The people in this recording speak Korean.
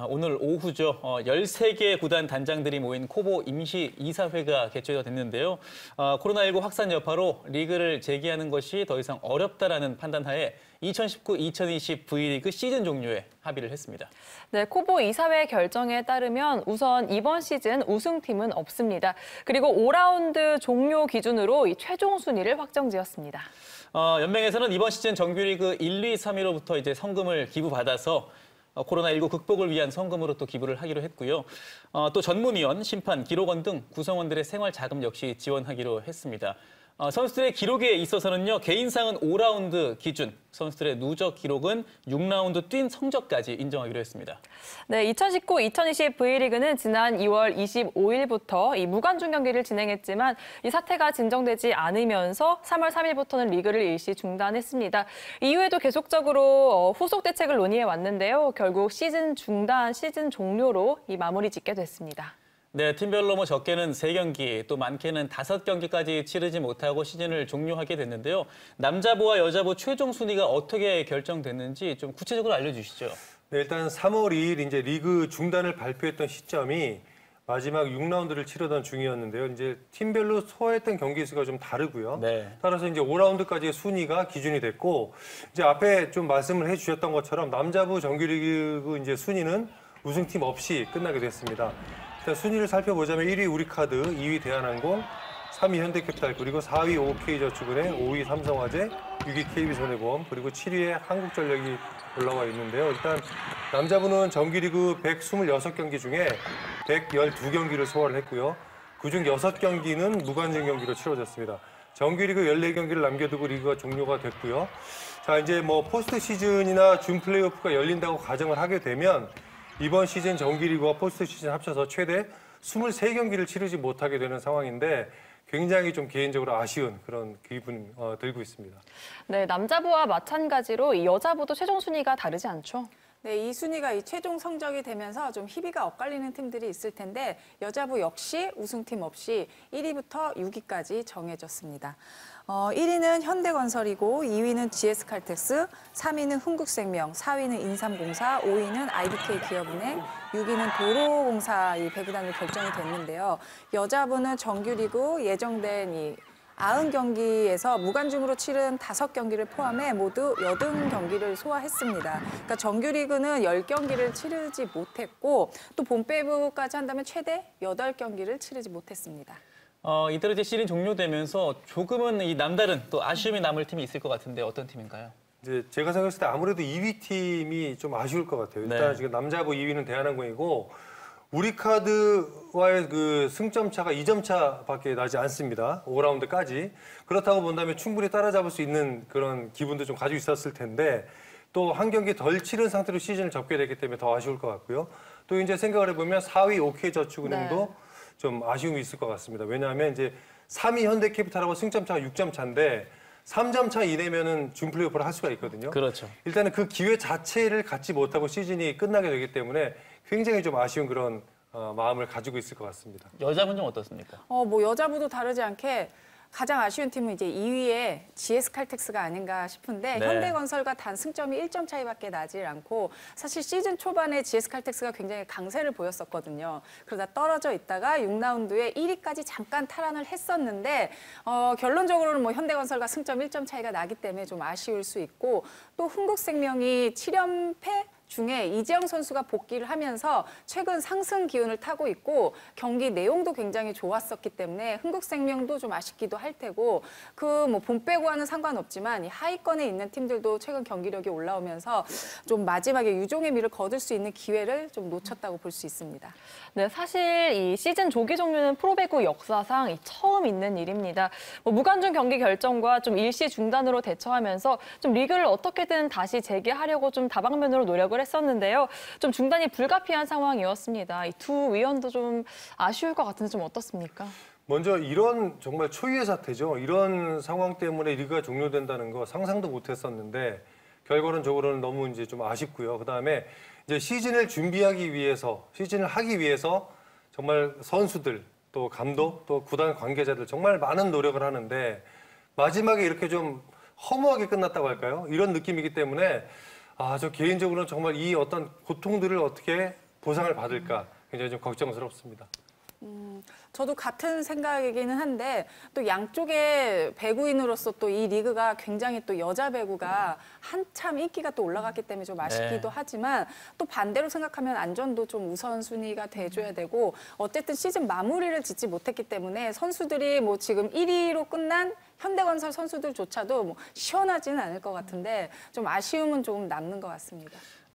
오늘 오후죠. 13개 구단 단장들이 모인 코보 임시 이사회가 개최가 됐는데요. 코로나19 확산 여파로 리그를 재개하는 것이 더 이상 어렵다라는 판단하에 2019-2020 V리그 시즌 종료에 합의를 했습니다. 네, 코보 이사회 결정에 따르면 우선 이번 시즌 우승팀은 없습니다. 그리고 5라운드 종료 기준으로 이 최종 순위를 확정지었습니다. 연맹에서는 이번 시즌 정규리그 1, 2, 3위로부터 이제 성금을 기부받아서 코로나19 극복을 위한 성금으로 또 기부를 하기로 했고요. 또 전문위원, 심판, 기록원 등 구성원들의 생활 자금 역시 지원하기로 했습니다. 선수들의 기록에 있어서는요, 개인상은 5라운드 기준, 선수들의 누적 기록은 6라운드 뛴 성적까지 인정하기로 했습니다. 네, 2019-2020 V리그는 지난 2월 25일부터 이 무관중 경기를 진행했지만 이 사태가 진정되지 않으면서 3월 3일부터는 리그를 일시 중단했습니다. 이후에도 계속적으로 후속 대책을 논의해 왔는데요. 결국 시즌 중단, 시즌 종료로 이 마무리 짓게 됐습니다. 네, 팀별로 적게는 3경기, 또 많게는 5경기까지 치르지 못하고 시즌을 종료하게 됐는데요. 남자부와 여자부 최종 순위가 어떻게 결정됐는지 좀 구체적으로 알려주시죠. 네, 일단 3월 2일 이제 리그 중단을 발표했던 시점이 마지막 6라운드를 치르던 중이었는데요. 이제 팀별로 소화했던 경기 수가 좀 다르고요. 네. 따라서 이제 5라운드까지의 순위가 기준이 됐고, 이제 앞에 좀 말씀을 해주셨던 것처럼 남자부 정규리그 이제 순위는 우승팀 없이 끝나게 됐습니다. 일단 순위를 살펴보자면 1위 우리카드, 2위 대한항공, 3위 현대캐피탈, 그리고 4위 OK저축은행, 5위 삼성화재, 6위 KB손해보험, 그리고 7위에 한국전력이 올라와 있는데요. 일단 남자부는 정규리그 126경기 중에 112경기를 소화를 했고요. 그중 6경기는 무관중 경기로 치러졌습니다. 정규리그 14경기를 남겨두고 리그가 종료가 됐고요. 자, 이제 포스트 시즌이나 준 플레이오프가 열린다고 가정을 하게 되면 이번 시즌 정규리그와 포스트 시즌 합쳐서 최대 23경기를 치르지 못하게 되는 상황인데 굉장히 좀 개인적으로 아쉬운 그런 기분 들고 있습니다. 네, 남자부와 마찬가지로 이 여자부도 최종 순위가 다르지 않죠? 네, 이 순위가 이 최종 성적이 되면서 좀 희비가 엇갈리는 팀들이 있을 텐데 여자부 역시 우승팀 없이 1위부터 6위까지 정해졌습니다. 1위는 현대건설이고 2위는 GS칼텍스, 3위는 흥국생명, 4위는 인삼공사, 5위는 IBK기업은행, 6위는 도로공사 이 배구단으로 결정이 됐는데요. 여자부는 정규리그 예정된 이 90경기에서 무관중으로 치른 5경기를 포함해 모두 80경기를 소화했습니다. 그러니까 정규리그는 10경기를 치르지 못했고 또 본배부까지 한다면 최대 8경기를 치르지 못했습니다. 이대로 이제 시즌 종료되면서 조금은 이 남다른 또 아쉬움이 남을 팀이 있을 것 같은데 어떤 팀인가요? 이제 제가 생각했을 때 아무래도 2위 팀이 좀 아쉬울 것 같아요. 일단 네. 지금 남자부 2위는 대한항공이고 우리카드와의 그 승점 차가 2점 차밖에 나지 않습니다. 5라운드까지. 그렇다고 본다면 충분히 따라잡을 수 있는 그런 기분도 좀 가지고 있었을 텐데 또 한 경기 덜 치른 상태로 시즌을 접게 됐기 때문에 더 아쉬울 것 같고요. 또 이제 생각을 해보면 4위 OK저축은행도 네. 좀 아쉬움이 있을 것 같습니다. 왜냐하면 이제 3위 현대캐피탈하고 승점 차가 6점 차인데 3점 차 이내면은 준 플레이오프를 할 수가 있거든요. 그렇죠. 일단은 그 기회 자체를 갖지 못하고 시즌이 끝나게 되기 때문에 굉장히 좀 아쉬운 그런 마음을 가지고 있을 것 같습니다. 여자분 좀 어떻습니까? 여자부도 다르지 않게 가장 아쉬운 팀은 이제 2위에 GS칼텍스가 아닌가 싶은데 네. 현대건설과 단 승점이 1점 차이밖에 나질 않고 사실 시즌 초반에 GS칼텍스가 굉장히 강세를 보였었거든요. 그러다 떨어져 있다가 6라운드에 1위까지 잠깐 탈환을 했었는데 결론적으로는 현대건설과 승점 1점 차이가 나기 때문에 좀 아쉬울 수 있고 또 흥국생명이 7연패 중에 이재영 선수가 복귀를 하면서 최근 상승 기운을 타고 있고 경기 내용도 굉장히 좋았었기 때문에 흥국생명도 좀 아쉽기도 할 테고 본배구와는 상관없지만 이 하위권에 있는 팀들도 최근 경기력이 올라오면서 좀 마지막에 유종의 미를 거둘 수 있는 기회를 좀 놓쳤다고 볼 수 있습니다. 네, 사실 이 시즌 조기 종료는 프로배구 역사상 처음 있는 일입니다. 무관중 경기 결정과 좀 일시 중단으로 대처하면서 좀 리그를 어떻게든 다시 재개하려고 좀 다방면으로 노력을 했었는데요. 좀 중단이 불가피한 상황이었습니다. 이 두 위원도 좀 아쉬울 것 같은데 좀 어떻습니까? 먼저 이런 정말 초유의 사태죠. 이런 상황 때문에 리그가 종료된다는 거 상상도 못했었는데 결과론적으로는 너무 이제 좀 아쉽고요. 그다음에 이제 시즌을 준비하기 위해서 시즌을 하기 위해서 정말 선수들 또 감독 또 구단 관계자들 정말 많은 노력을 하는데 마지막에 이렇게 좀 허무하게 끝났다고 할까요? 이런 느낌이기 때문에 저 개인적으로는 정말 이 어떤 고통들을 어떻게 보상을 받을까 굉장히 좀 걱정스럽습니다. 저도 같은 생각이기는 한데 또 양쪽의 배구인으로서 또 이 리그가 굉장히 또 여자 배구가 한참 인기가 또 올라갔기 때문에 좀 아쉽기도 네. 하지만 또 반대로 생각하면 안전도 좀 우선순위가 돼줘야 되고 어쨌든 시즌 마무리를 짓지 못했기 때문에 선수들이 뭐 지금 1위로 끝난 현대건설 선수들조차도 뭐 시원하지는 않을 것 같은데 좀 아쉬움은 조금 남는 것 같습니다.